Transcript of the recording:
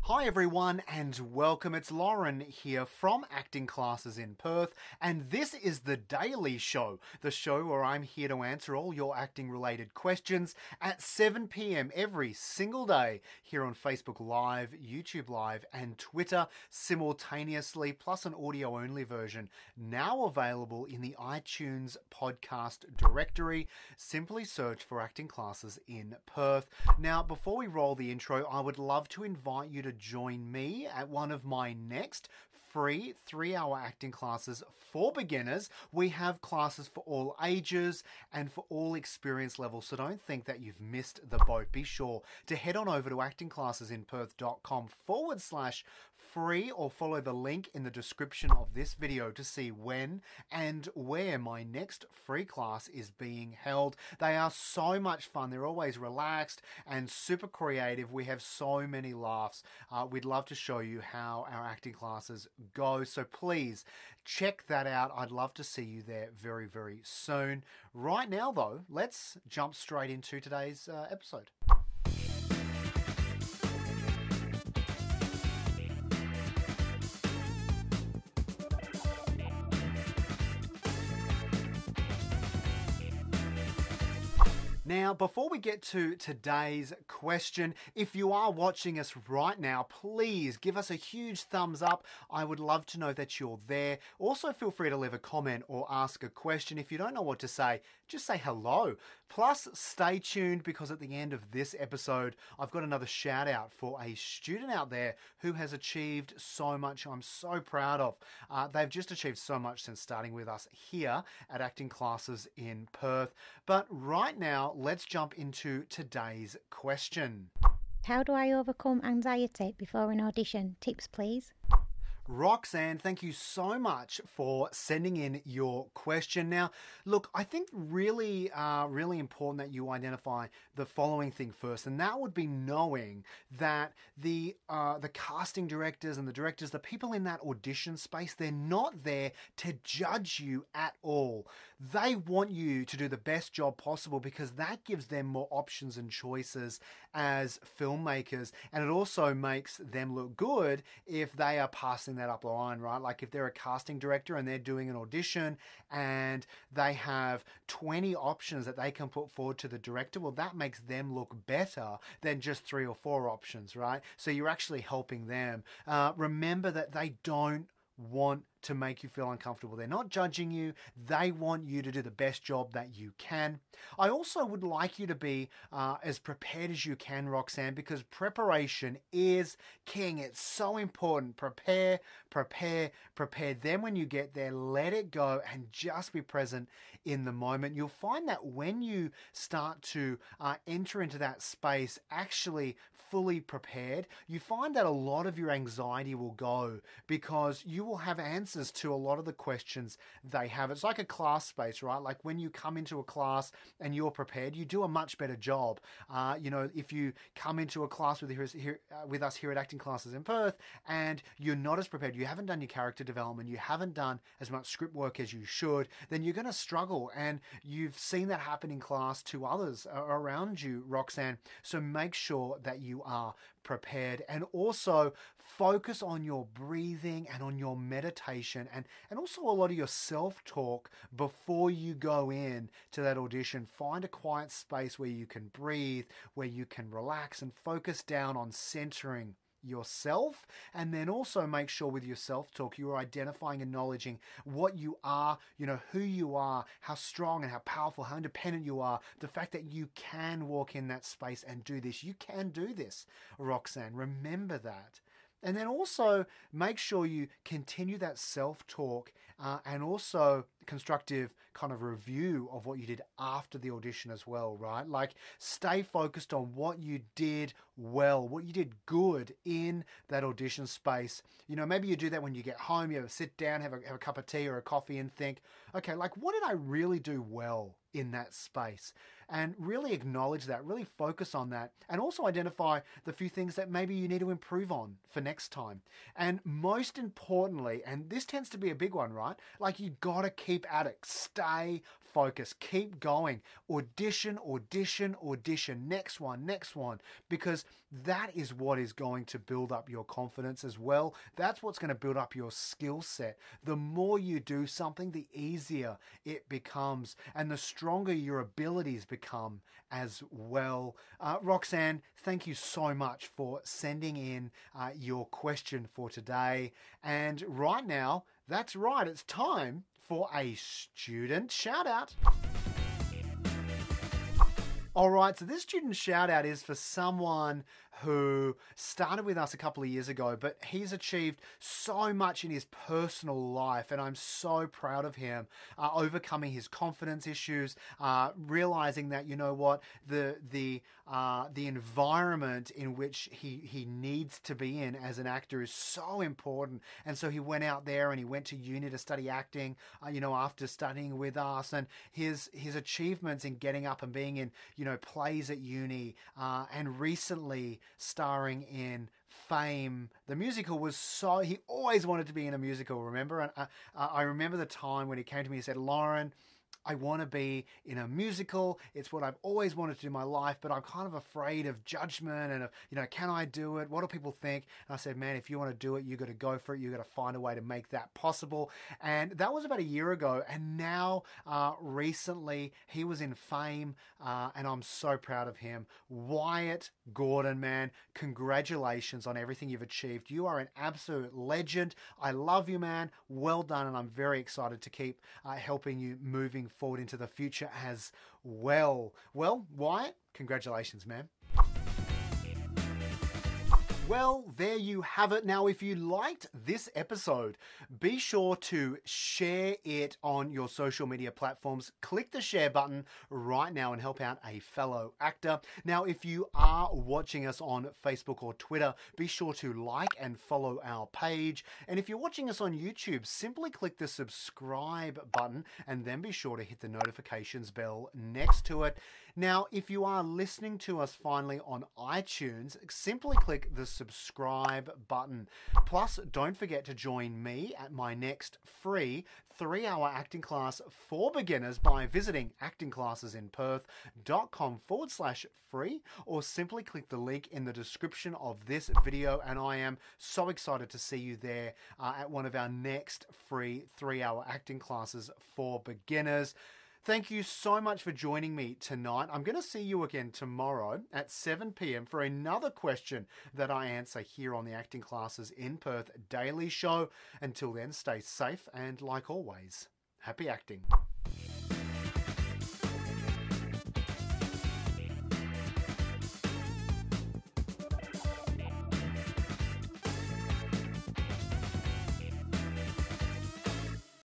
Hi everyone and welcome. It's Lauren here from Acting Classes in Perth, and this is the Daily Show, the show where I'm here to answer all your acting related questions at 7 p.m. every single day here on Facebook Live, YouTube Live and Twitter simultaneously, plus an audio only version now available in the iTunes podcast directory. Simply search for Acting Classes in Perth. Now, before we roll the intro, I would love to invite you to join me at one of my next free 3-hour acting classes for beginners. We have classes for all ages and for all experience levels, so don't think that you've missed the boat. Be sure to head on over to actingclassesinperth.com/free or follow the link in the description of this video to see when and where my next free class is being held. They are so much fun. They're always relaxed and super creative. We have so many laughs. We'd love to show you how our acting classes go, so please check that out. I'd love to see you there very, very soon. Right now, though, let's jump straight into today's episode. Now, before we get to today's question, if you are watching us right now, please give us a huge thumbs up. I would love to know that you're there. Also, feel free to leave a comment or ask a question. If you don't know what to say, just say hello. Plus, stay tuned because at the end of this episode, I've got another shout out for a student out there who has achieved so much. I'm so proud of. They've just achieved so much since starting with us here at Acting Classes in Perth. But right now, let's jump into today's question. How do I overcome anxiety before an audition? Tips, please. Roxanne, thank you so much for sending in your question. Now, look, I think really important that you identify the following thing first, and that would be knowing that the casting directors and the directors, the people in that audition space, they're not there to judge you at all. They want you to do the best job possible because that gives them more options and choices as filmmakers, and it also makes them look good if they are passing that up the line, right? Like if they're a casting director and they're doing an audition and they have 20 options that they can put forward to the director, well, that makes them look better than just 3 or 4 options, right? So you're actually helping them. Remember that they don't want to make you feel uncomfortable. They're not judging you. They want you to do the best job that you can. I also would like you to be as prepared as you can, Roxanne, because preparation is king. It's so important. Prepare. Then when you get there, let it go and just be present in the moment. You'll find that when you start to enter into that space actually fully prepared, you find that a lot of your anxiety will go because you will have answers to a lot of the questions they have. It's like a class space, right? Like when you come into a class and you're prepared, you do a much better job. If you come into a class with us here at Acting Classes in Perth and you're not as prepared, you haven't done your character development, you haven't done as much script work as you should, then you're going to struggle. And you've seen that happen in class to others around you, Roxanne. So make sure that you are prepared, and also focus on your breathing and on your meditation and also a lot of your self-talk before you go in to that audition. Find a quiet space where you can breathe, where you can relax and focus down on centering yourself, and then also make sure with your self-talk you are identifying and acknowledging what you are, who you are, how strong and how powerful, how independent you are, the fact that you can walk in that space and do this. You can do this, Roxanne. Remember that. And then also make sure you continue that self-talk and also constructive kind of review of what you did after the audition as well, right? Like stay focused on what you did well, what you did good in that audition space. Maybe you do that when you get home, you sit down, have a cup of tea or a coffee and think, okay, like what did I really do well in that space? And really acknowledge that, really focus on that, and also identify the few things that maybe you need to improve on for next time. And most importantly, and this tends to be a big one, right? Like you gotta keep at it. Stay focus. Keep going. Audition, audition, audition. Next one, because that is what is going to build up your confidence as well. That's what's going to build up your skill set. The more you do something, the easier it becomes and the stronger your abilities become as well. Roxanne, thank you so much for sending in your question for today. And right now, that's right, it's time for a student shout out. All right, so this student shout out is for someone who started with us a couple of years ago, but he's achieved so much in his personal life, and I'm so proud of him, overcoming his confidence issues, realizing that, you know what, the environment in which he needs to be in as an actor is so important. And so he went out there and he went to uni to study acting, after studying with us, and his achievements in getting up and being in, plays at uni, and recently starring in Fame, the musical, was so, he always wanted to be in a musical, remember? And I remember the time when he came to me and said, Lauren, I want to be in a musical. It's what I've always wanted to do in my life, but I'm kind of afraid of judgment and of, can I do it? What do people think? And I said, man, if you want to do it, you got to go for it. You got to find a way to make that possible. And that was about a year ago. And now, recently, he was in Fame, and I'm so proud of him. Wyatt Gordon, man, congratulations on everything you've achieved. You are an absolute legend. I love you, man. Well done. And I'm very excited to keep helping you moving forward into the future as well. Well, Wyatt, congratulations, man. Well, there you have it. Now, if you liked this episode, be sure to share it on your social media platforms. Click the share button right now and help out a fellow actor. Now, if you are watching us on Facebook or Twitter, be sure to like and follow our page. And if you're watching us on YouTube, simply click the subscribe button and then be sure to hit the notifications bell next to it. Now, if you are listening to us finally on iTunes, simply click the subscribe button. Plus, don't forget to join me at my next free 3-hour acting class for beginners by visiting actingclassesinperth.com/free, or simply click the link in the description of this video. And I am so excited to see you there at one of our next free 3-hour acting classes for beginners. Thank you so much for joining me tonight. I'm going to see you again tomorrow at 7 p.m. for another question that I answer here on the Acting Classes in Perth Daily Show. Until then, stay safe and, like always, happy acting.